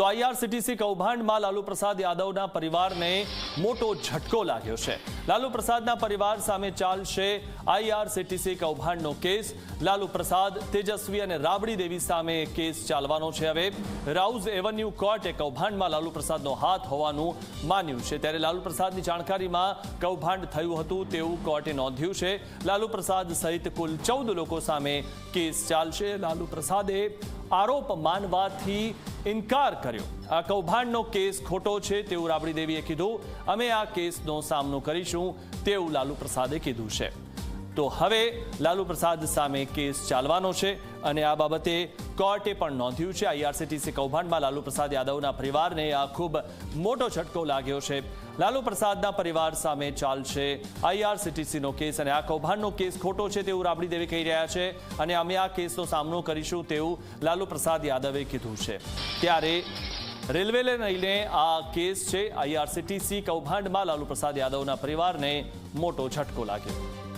તો આઈઆરસીટીસી કૌભાંડમાં લાલુ પ્રસાદ યાદવના પરિવારને મોટો ઝટકો લાગ્યો છે। લાલુ પ્રસાદના પરિવાર સામે ચાલશે આઈઆરસીટીસી કૌભાંડનો કેસ। લાલુ પ્રસાદ, તેજસ્વી અને રાબડી દેવી સામે કેસ ચાલવાનો છે। હવે રાઉઝ એવન્યુ કોર્ટે કૌભાંડમાં લાલુ પ્રસાદનો હાથ હોવાનું માન્યું છે, ત્યારે લાલુ પ્રસાદની જાણકારીમાં કૌભાંડ થયું હતું તેવું કોર્ટે નોંધ્યું છે। લાલુ પ્રસાદ સહિત કુલ 14 લોકો સામે કેસ ચાલશે। લાલુ પ્રસાદે આરોપ માનવાથી ઇનકાર કર્યો। આ કૌભાંડનો કેસ ખોટો છે તેવું રાબડી દેવીએ કીધું। અમે આ કેસનો સામનો કરીશું તેવું લાલુ પ્રસાદે કીધું છે। તો હવે લાલુ પ્રસાદ સામે કેસ ચાલવાનો છે અને આ બાબતે કોર્ટે પણ નોંધ્યું છે। આઈઆરસીટીસી કૌભાંડમાં લાલુ પ્રસાદ યાદવના પરિવારને આ ખૂબ મોટો ઝટકો લાગ્યો છે। લાલુ પ્રસાદના પરિવાર સામે ચાલશે આઈઆરસીટીસીનો કેસ અને આ કૌભાંડનો કેસ ખોટો છે તેવું રાબડી દેવી કહી રહ્યા છે અને અમે આ કેસનો સામનો કરીશું તેવું લાલુ પ્રસાદ યાદવે કીધું છે। ત્યારે રેલવેને લઈને આ કેસ છે। આઈઆરસીટીસી કૌભાંડમાં લાલુ પ્રસાદ યાદવના પરિવારને મોટો ઝટકો લાગ્યો।